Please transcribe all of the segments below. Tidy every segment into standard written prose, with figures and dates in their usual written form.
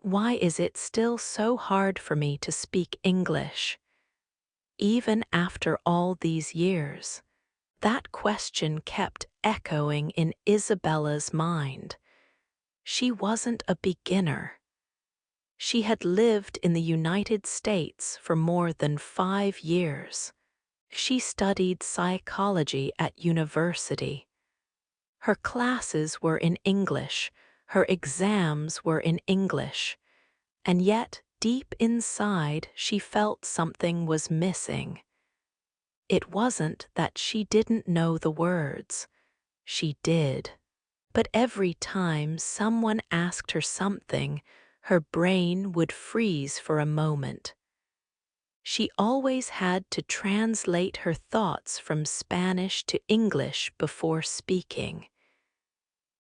Why is it still so hard for me to speak English? Even after all these years, that question kept echoing in Isabella's mind. She wasn't a beginner. She had lived in the United States for more than 5 years. She studied psychology at university. Her classes were in English, her exams were in English, and yet deep inside she felt something was missing. It wasn't that she didn't know the words. She did. But every time someone asked her something, her brain would freeze for a moment. She always had to translate her thoughts from Spanish to English before speaking.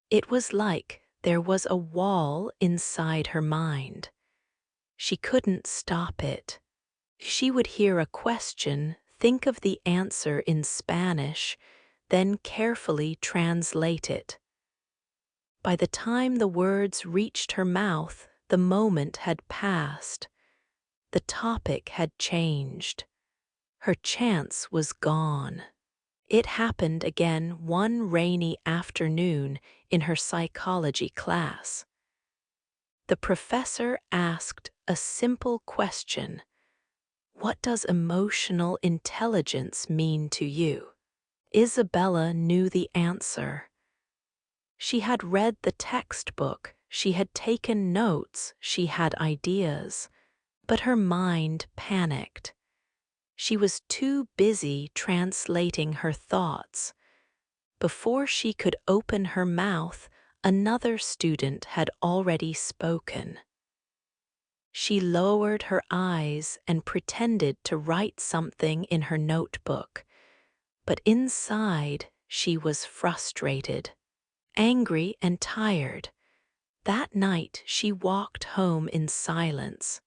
It was like there was a wall inside her mind. She couldn't stop it. She would hear a question, think of the answer in Spanish, then carefully translate it. By the time the words reached her mouth, the moment had passed. The topic had changed. Her chance was gone. It happened again one rainy afternoon in her psychology class. The professor asked a simple question. What does emotional intelligence mean to you? Isabella knew the answer. She had read the textbook, she had taken notes, she had ideas, but her mind panicked. She was too busy translating her thoughts. Before she could open her mouth, another student had already spoken. She lowered her eyes and pretended to write something in her notebook, but inside she was frustrated, angry and tired. That night she walked home in silence.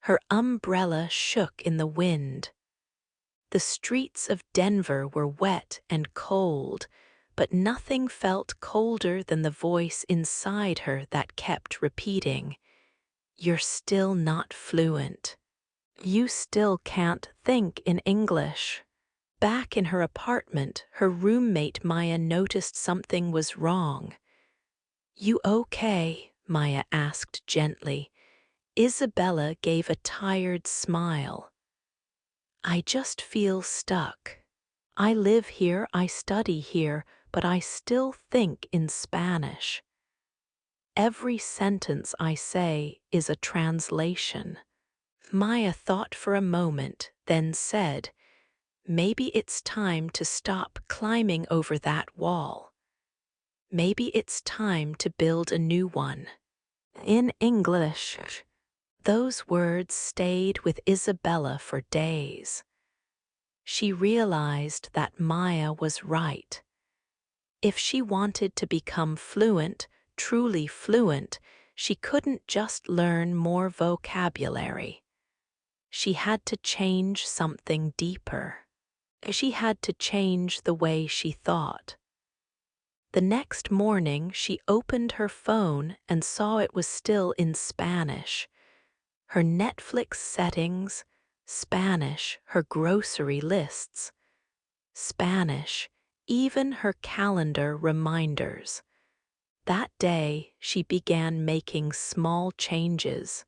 Her umbrella shook in the wind. The streets of Denver were wet and cold, but nothing felt colder than the voice inside her that kept repeating, "You're still not fluent. You still can't think in English." Back in her apartment, her roommate Maya noticed something was wrong. "You okay?" Maya asked gently. Isabella gave a tired smile. "I just feel stuck. I live here, I study here, but I still think in Spanish. Every sentence I say is a translation." Maya thought for a moment, then said, "Maybe it's time to stop climbing over that wall. Maybe it's time to build a new one. In English." Those words stayed with Isabella for days. She realized that Maya was right. If she wanted to become fluent, truly fluent, she couldn't just learn more vocabulary. She had to change something deeper. She had to change the way she thought. The next morning, she opened her phone and saw it was still in Spanish. Her Netflix settings, Spanish, her grocery lists, Spanish, even her calendar reminders. That day, she began making small changes.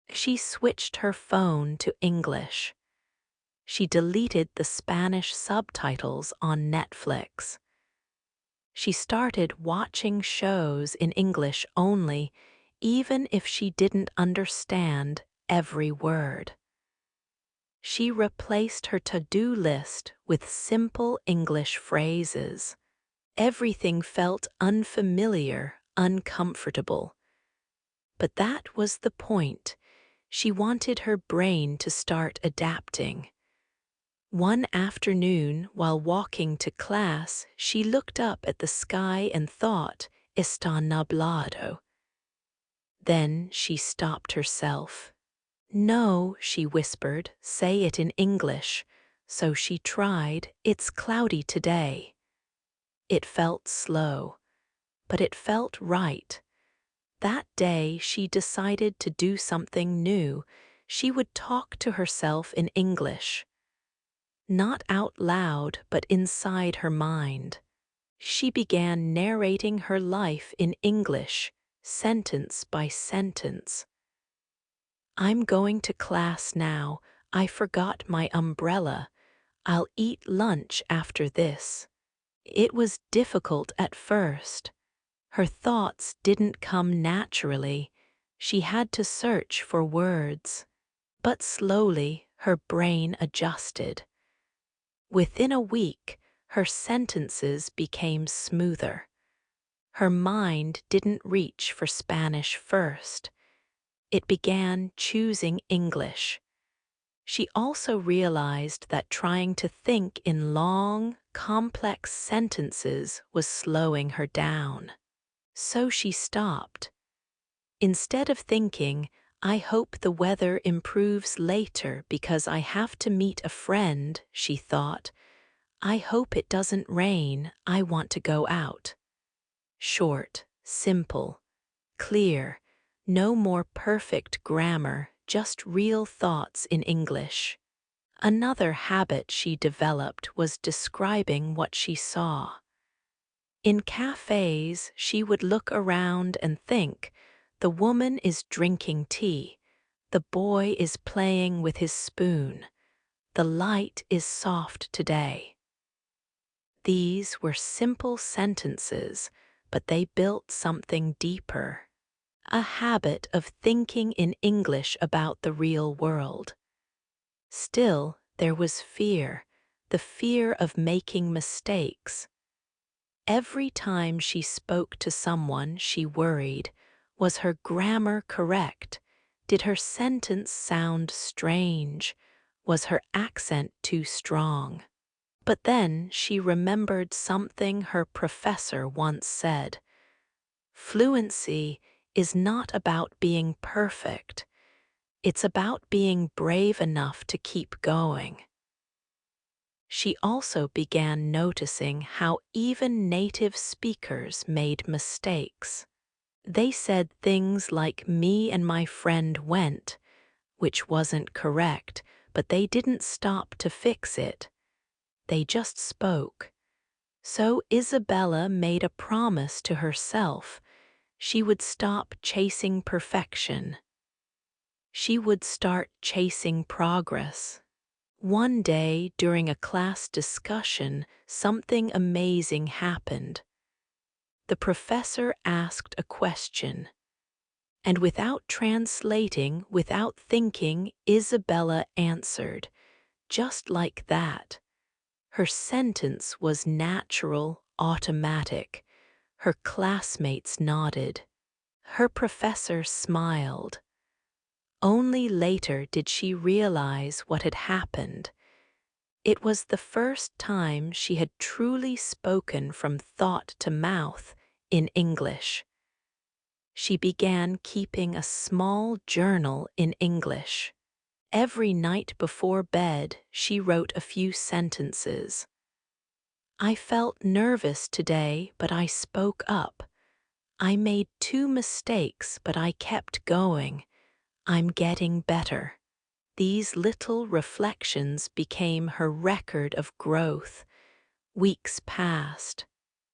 She switched her phone to English. She deleted the Spanish subtitles on Netflix. She started watching shows in English only, even if she didn't understand every word. She replaced her to-do list with simple English phrases. Everything felt unfamiliar, uncomfortable. But that was the point. She wanted her brain to start adapting. One afternoon, while walking to class, she looked up at the sky and thought, "Está nublado." Then she stopped herself. "No," she whispered, "say it in English." So she tried, "It's cloudy today." It felt slow, but it felt right. That day, she decided to do something new. She would talk to herself in English. Not out loud, but inside her mind. She began narrating her life in English, sentence by sentence. "I'm going to class now. I forgot my umbrella. I'll eat lunch after this." It was difficult at first. Her thoughts didn't come naturally. She had to search for words. But slowly, her brain adjusted. Within a week, her sentences became smoother. Her mind didn't reach for Spanish first. It began choosing English. She also realized that trying to think in long, complex sentences was slowing her down. So she stopped. Instead of thinking, "I hope the weather improves later because I have to meet a friend," she thought, "I hope it doesn't rain, I want to go out." Short, simple, clear, no more perfect grammar, just real thoughts in English. Another habit she developed was describing what she saw. In cafes, she would look around and think, "The woman is drinking tea. The boy is playing with his spoon. The light is soft today." These were simple sentences, but they built something deeper. A habit of thinking in English about the real world. Still, there was fear, the fear of making mistakes. Every time she spoke to someone, she worried. Was her grammar correct? Did her sentence sound strange? Was her accent too strong? But then she remembered something her professor once said. Fluency is not about being perfect. It's about being brave enough to keep going. She also began noticing how even native speakers made mistakes. They said things like "me and my friend went," which wasn't correct, but they didn't stop to fix it. They just spoke. So Isabella made a promise to herself. She would stop chasing perfection. She would start chasing progress. One day, during a class discussion, something amazing happened. The professor asked a question, and without translating, without thinking, Isabella answered, just like that. Her sentence was natural, automatic. Her classmates nodded. Her professor smiled. Only later did she realize what had happened. It was the first time she had truly spoken from thought to mouth in English. She began keeping a small journal in English. Every night before bed, she wrote a few sentences. "I felt nervous today, but I spoke up. I made 2 mistakes, but I kept going. I'm getting better." These little reflections became her record of growth. Weeks passed.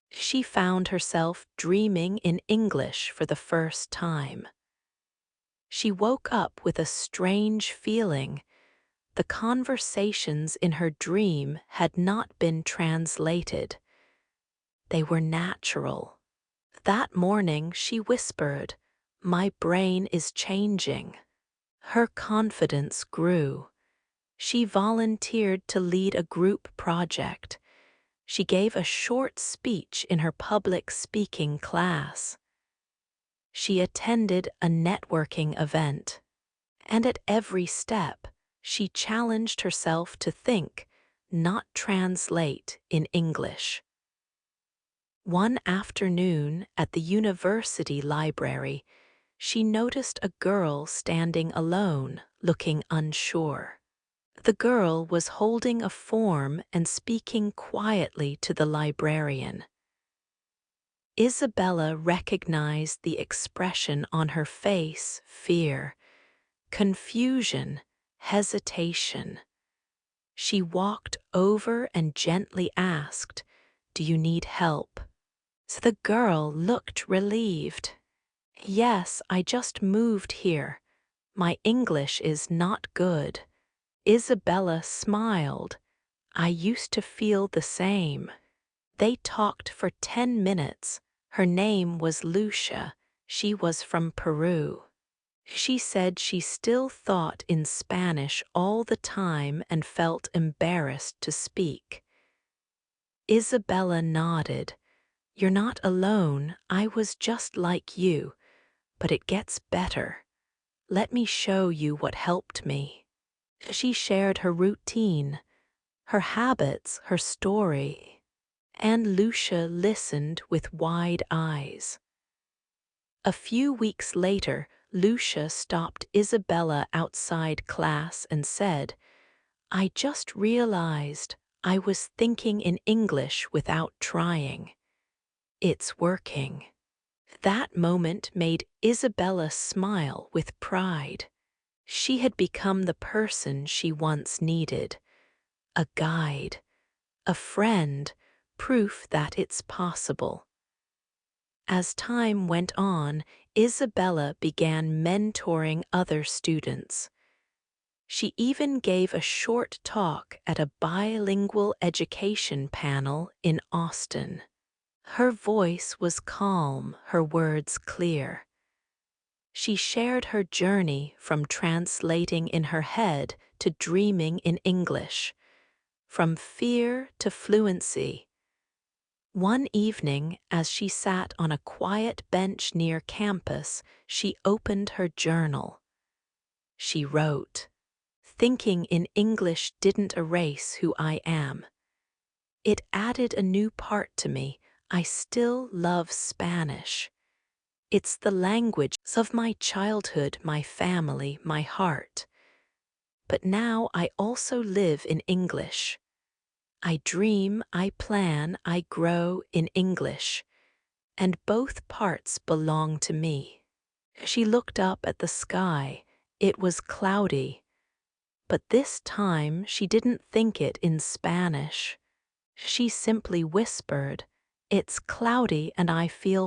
She found herself dreaming in English for the first time. She woke up with a strange feeling. The conversations in her dream had not been translated. They were natural. That morning she whispered, "My brain is changing." Her confidence grew. She volunteered to lead a group project. She gave a short speech in her public speaking class. She attended a networking event. And at every step, she challenged herself to think, not translate, in English. One afternoon at the university library, she noticed a girl standing alone, looking unsure. The girl was holding a form and speaking quietly to the librarian. Isabella recognized the expression on her face: fear, confusion, hesitation. She walked over and gently asked, "Do you need help?" So the girl looked relieved. "Yes, I just moved here. My English is not good." Isabella smiled. "I used to feel the same." They talked for 10 minutes. Her name was Lucia. She was from Peru. She said she still thought in Spanish all the time and felt embarrassed to speak. Isabella nodded. "You're not alone. I was just like you. But it gets better. Let me show you what helped me." She shared her routine, her habits, her story, and Lucia listened with wide eyes. A few weeks later, Lucia stopped Isabella outside class and said, "I just realized I was thinking in English without trying. It's working." That moment made Isabella smile with pride. She had become the person she once needed, a guide, a friend, proof that it's possible. As time went on, Isabella began mentoring other students. She even gave a short talk at a bilingual education panel in Austin. Her voice was calm, her words clear. She shared her journey from translating in her head to dreaming in English, from fear to fluency. One evening, as she sat on a quiet bench near campus, she opened her journal. She wrote, "Thinking in English didn't erase who I am. It added a new part to me. I still love Spanish. It's the language of my childhood, my family, my heart. But now I also live in English. I dream, I plan, I grow in English, and both parts belong to me." She looked up at the sky. It was cloudy, but this time she didn't think it in Spanish. She simply whispered, "It's cloudy and I feel